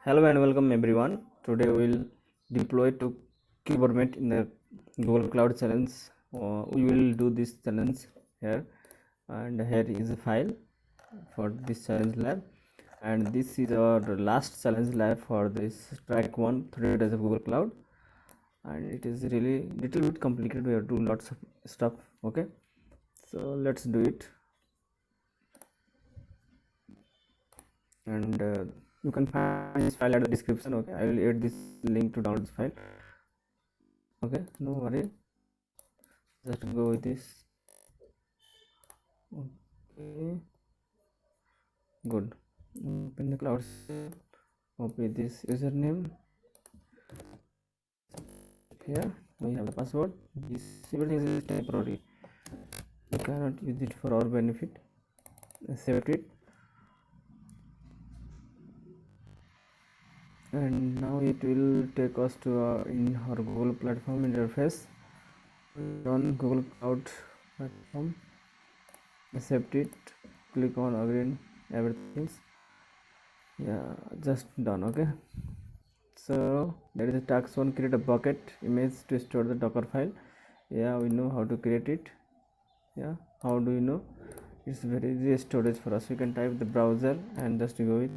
Hello and welcome everyone. Today we will deploy to Kubernetes in the Google Cloud Challenge. We will do this challenge here, and here is a file for this challenge lab. And this is our last challenge lab for this track 1 3 days of Google Cloud. And it is really little bit complicated. We have to do lots of stuff. Okay, so let's do it. And you can find this file at the description. Okay, I will add this link to download this file. Okay, no worry, just go with this. Okay, good. Open the cloud, copy this username. Here we have the password. This everything is temporary, we cannot use it for our benefit. Accept it. And now it will take us to in our Google platform interface. On Google Cloud platform, accept it, click on again everything. Yeah, just done. Okay, so there is a task 1, create a bucket image to store the Docker file. Yeah, we know how to create it. Yeah, how do you know? It's very easy storage for us. We can type the browser and just go with,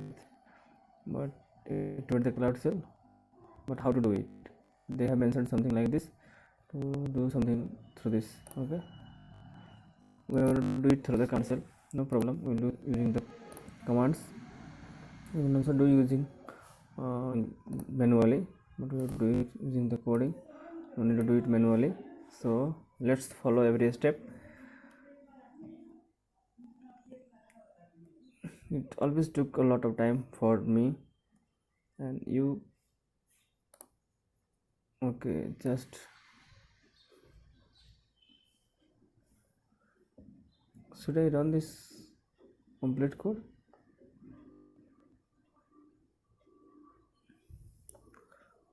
but it with the cloud shell. But how to do it? They have mentioned something like this to do something through this. Okay, we will do it through the console, no problem. We'll do using the commands. We will also do using manually, but we will do it using the coding. We need to do it manually, so let's follow every step. It always took a lot of time for me and you. Okay, just should I run this complete code?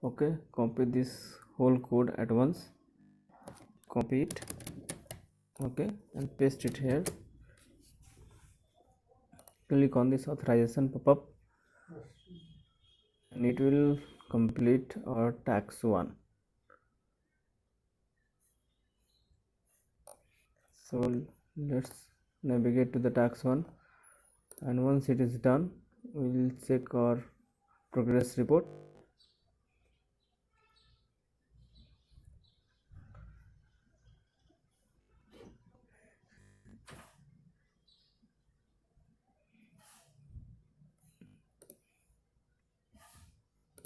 Okay, copy this whole code at once, copy it. Okay, and paste it here. Click on this authorization pop-up and it will complete our task 1. So let's navigate to the task 1, and once it is done we will check our progress report.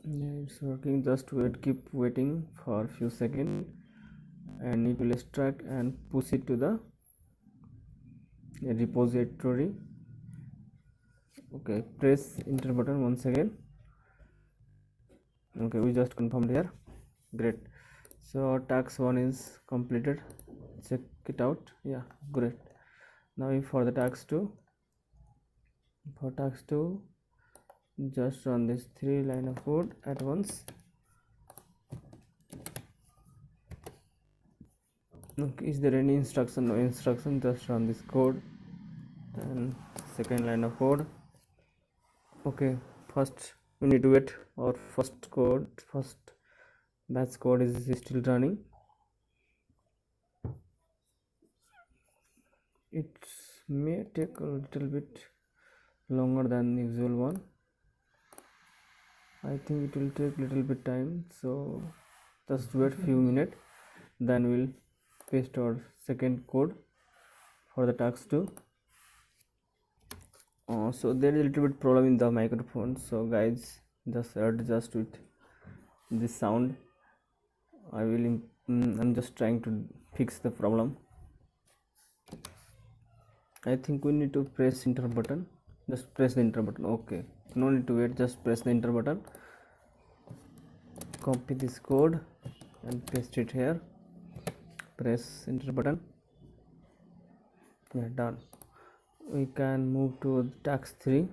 Yeah, it's working. Just wait, keep waiting for a few seconds and it will extract and push it to the repository. Okay, press enter button once again. Okay, we just confirmed here. Great. So task 1 is completed. Check it out. Yeah, great. Now for the task 2, just run this 3 line of code at once. Okay, is there any instruction? No instruction, just run this code. And second line of code. Okay, first we need to wait. Our first batch code is still running. It may take a little bit longer than the usual one. I think it will take little bit time, so just wait few minutes, then we'll paste our second code for the task 2. So there is a little bit problem in the microphone, so guys just adjust with this sound. I'm just trying to fix the problem. I think we need to press enter button. Just press the enter button. Okay, no need to wait, just press the enter button. Copy this code and paste it here. Press enter button. Yeah, done. We can move to task 3.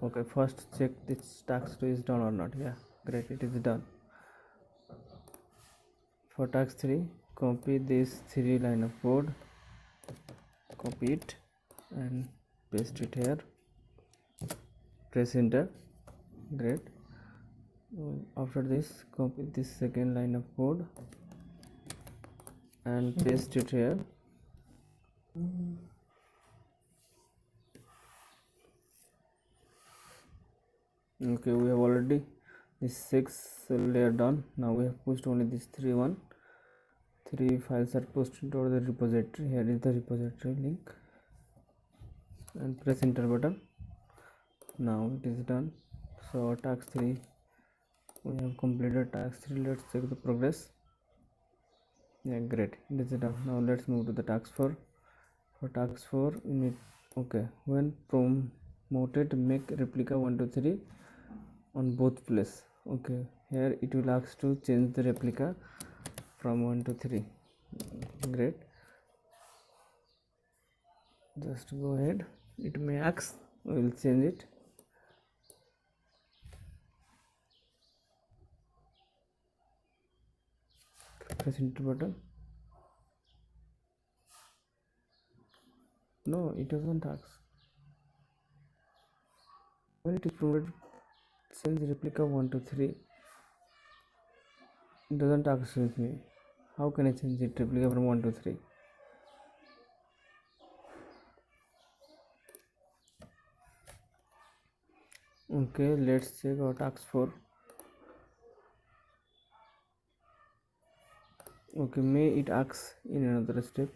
Okay, first check this task 2 is done or not. Yeah, great, it is done. For task 3, copy this 3 line of code, copy it and paste it here. Press enter. great. After this, copy this second line of code and paste it here. Okay, we have already this 6 layer done. Now we have pushed only this 3 files are posted to the repository. Here is the repository link and press enter button. Now it is done. So task 3, we have completed task 3. Let's check the progress. Yeah, great, it is done. Now let's move to the task 4. For task 4 you need, okay, when promoted make replica 1 2 3 on both place. Okay, here it will ask to change the replica from 1 to 3. Great, just go ahead. It may ask, we will change it. Press enter button. No, it doesn't ask. When it is promoted change replica 1 to 3, it doesn't ask with me. How can I change it replica from 1 to 3? Okay, let's check our task 4. Okay, may it asks in another step.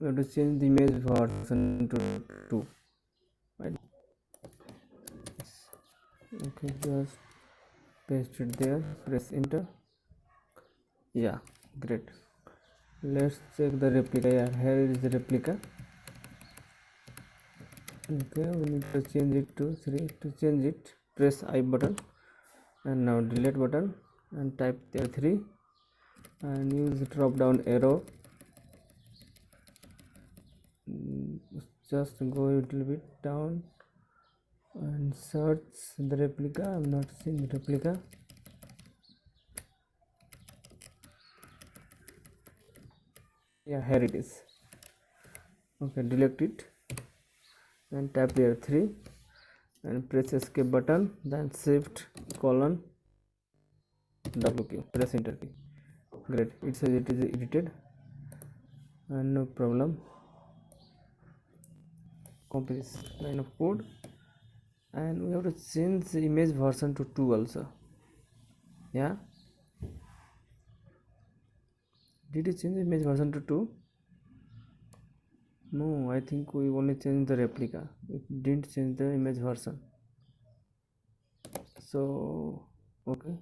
We have to change the image version to 2. Right? Okay, just paste it there, press enter. Yeah, great. Let's check the replica. Yeah, here is the replica. Okay, we need to change it to 3. To change it, press I button and now delete button and type there 3 and use the drop down arrow. Just go a little bit down and search the replica. I'm not seeing the replica. Yeah, here it is. Okay, delete it and tap here 3 and press escape button, then shift colon W key, press enter key. Great, it says it is edited and no problem. Copy this line of code and we have to change the image version to 2 also. Yeah, did you change the image version to 2? No, I think we only changed the replica. It didn't change the image version. So okay,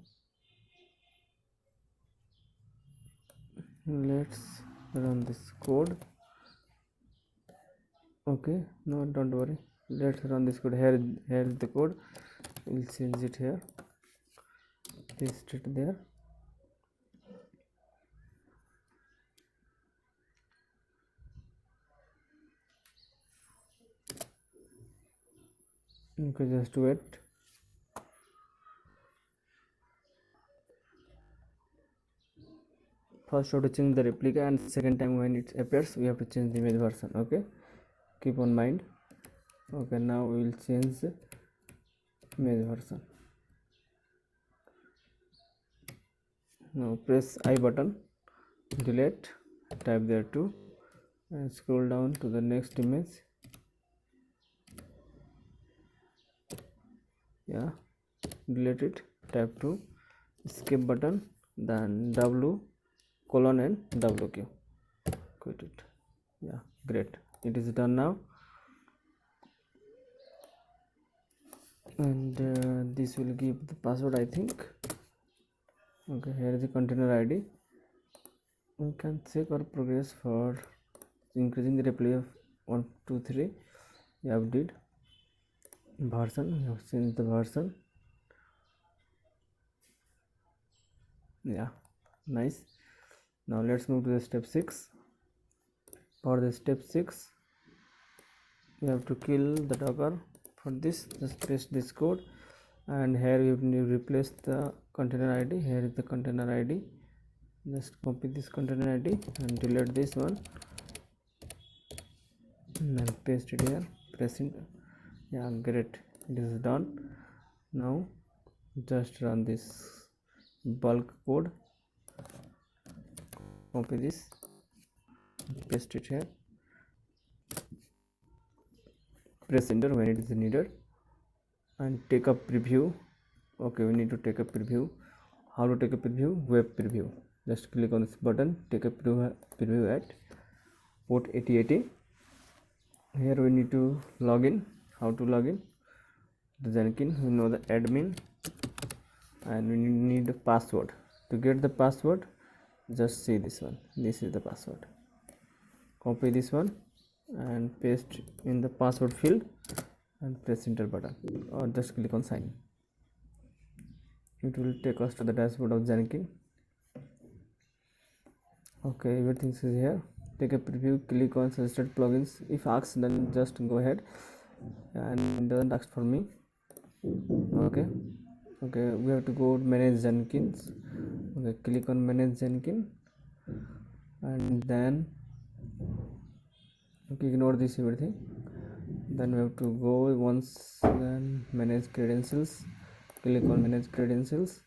let's run this code. Okay, no, don't worry, let's run this code. Here is the code. We'll change it here, paste it there. Okay, just wait. First we have to change the replica and second time when it appears we have to change the image version. Okay, keep on mind. Okay, now we will change the image version. Now press I button, delete, type there 2 and scroll down to the next image. Yeah, delete it, type 2, escape button, then W colon and W key, quit it. Yeah, great, it is done now. And this will give the password, I think. Okay, here is the container ID. We can check our progress for increasing the replay of 1 2 3. We have did version, we have changed the version. Yeah, nice. Now let's move to the step 6. For the step 6 we have to kill the Docker. For this, just paste this code and here you need to replace the container ID. Here is the container ID. Just copy this container ID and delete this one and paste it here, press enter. Yeah, great, it is done. Now just run this bulk code, copy this, paste it here, press enter when it is needed, and take a preview. Okay, we need to take a preview. How to take a preview? Web preview. Just click on this button, take a preview at port 8080. Here we need to log in. How to log in? The Jenkins, we know the admin, and we need the password. To get the password, just see this one. This is the password. Copy this one and paste in the password field and press enter button, or just click on sign. It will take us to the dashboard of Jenkins. Okay, everything is here. Take a preview, click on suggested plugins. If asked, then just go ahead, and doesn't ask for me. Okay, we have to go to manage Jenkins. Okay, click on manage Jenkins, and then ignore this everything. Then we have to go once again manage credentials. Click on manage credentials,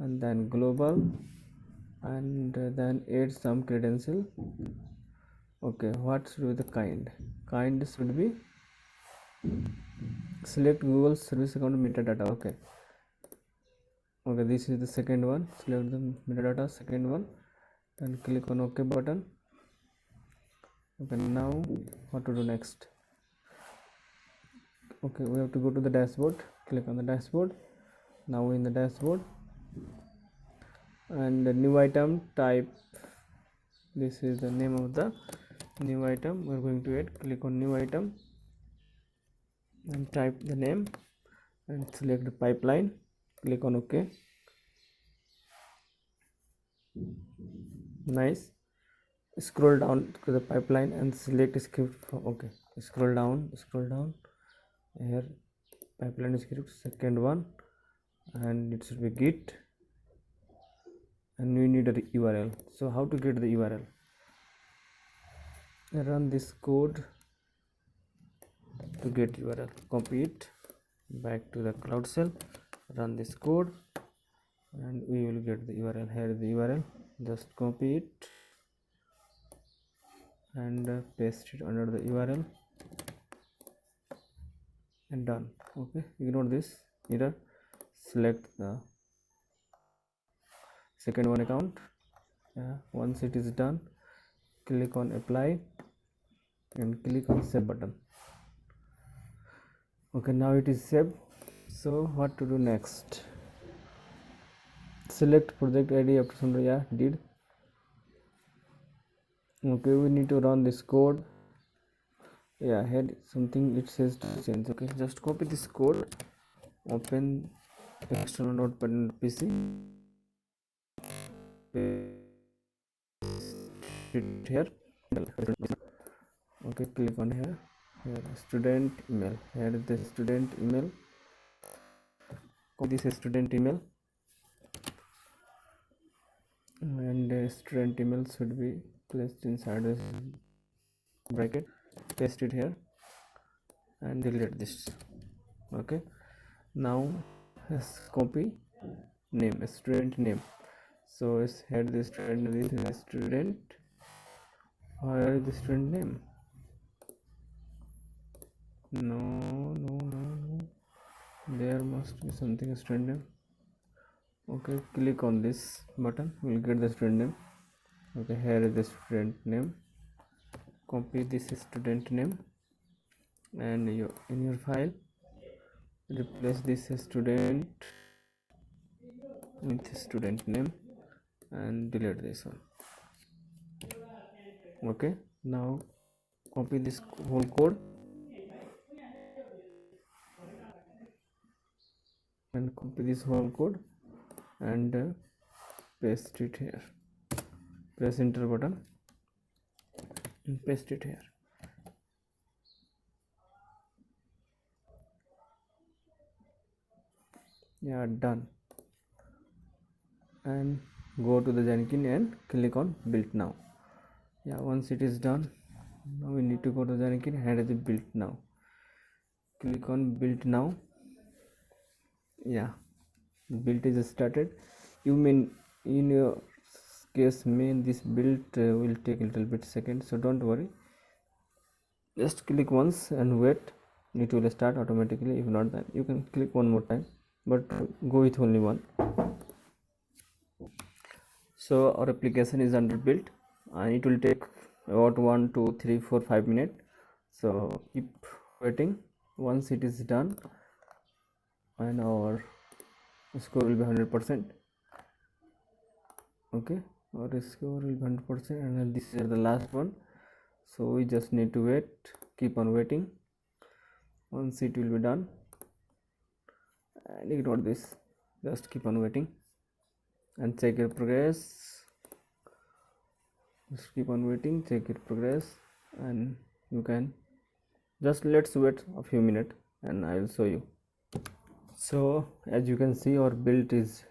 and then global, and then add some credential. Okay, what should be the kind should be select Google service account metadata. Okay, this is the second one. Select the metadata, second one, and click on OK button. Okay, now what to do next? Okay, we have to go to the dashboard. Click on the dashboard. Now in the dashboard, and the new item type, this is the name of the new item we're going to add. Click on new item and type the name and select the pipeline. Click on OK. Nice. Scroll down to the pipeline and select script from OK. Scroll down here, pipeline script, second one, and it should be git, and we need a URL. So how to get the URL? Run this code to get URL. Copy it back to the Cloud Shell, run this code, and we will get the URL. Here is the URL. Just copy it and paste it under the URL, and done. Okay, ignore this error. Select the second one account. Once it is done, click on apply and click on save button. Okay, now it is saved. So what to do next? Select project ID after some, did. Okay, we need to run this code. Here something it says to change. Okay, just copy this code, open external notepad and PC, it here. Okay, click on here student email. Here is the student email. Copy this student email, and student email should be placed inside this bracket. Paste it here and delete this. Okay, now copy name, student name. So it's here the student, this is the student. Where is the student name? No, there must be something student name. Okay, click on this button, we'll get the student name. Okay, here is the student name. Copy this student name, and in your file replace this student with student name and delete this one. Okay, now copy this whole code and paste it here. Press enter button and paste it here. Done. And go to the Jenkins and click on build now. Once it is done, now we need to go to Jenkins and it is built now. click on build now. Yeah, build is started. You may, in your case, this build will take a little bit second, so don't worry, just click once and wait. It will start automatically. If not, then you can click one more time, but go with only one. So our application is under build and it will take about 1 2 3 4 5 minutes, so keep waiting. Once it is done and our score will be 100%. okay, our score will be 100%, and this is the last one, so we just need to wait, keep on waiting. Once it will be done, and ignore this, just keep on waiting and check your progress. Just keep on waiting, check your progress, and you can just let's wait a few minutes and I will show you. So as you can see, our build is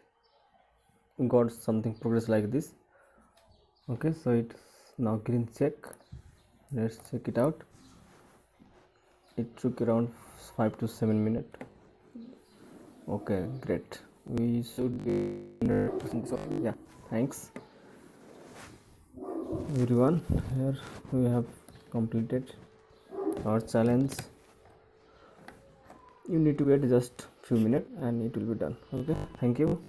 got something progress like this. Okay, so it's now green check. Let's check it out. It took around 5 to 7 minutes. Okay, great, we should be 100%. So yeah, thanks everyone. Here we have completed our challenge. You need to wait just few minutes and it will be done. Okay, thank you.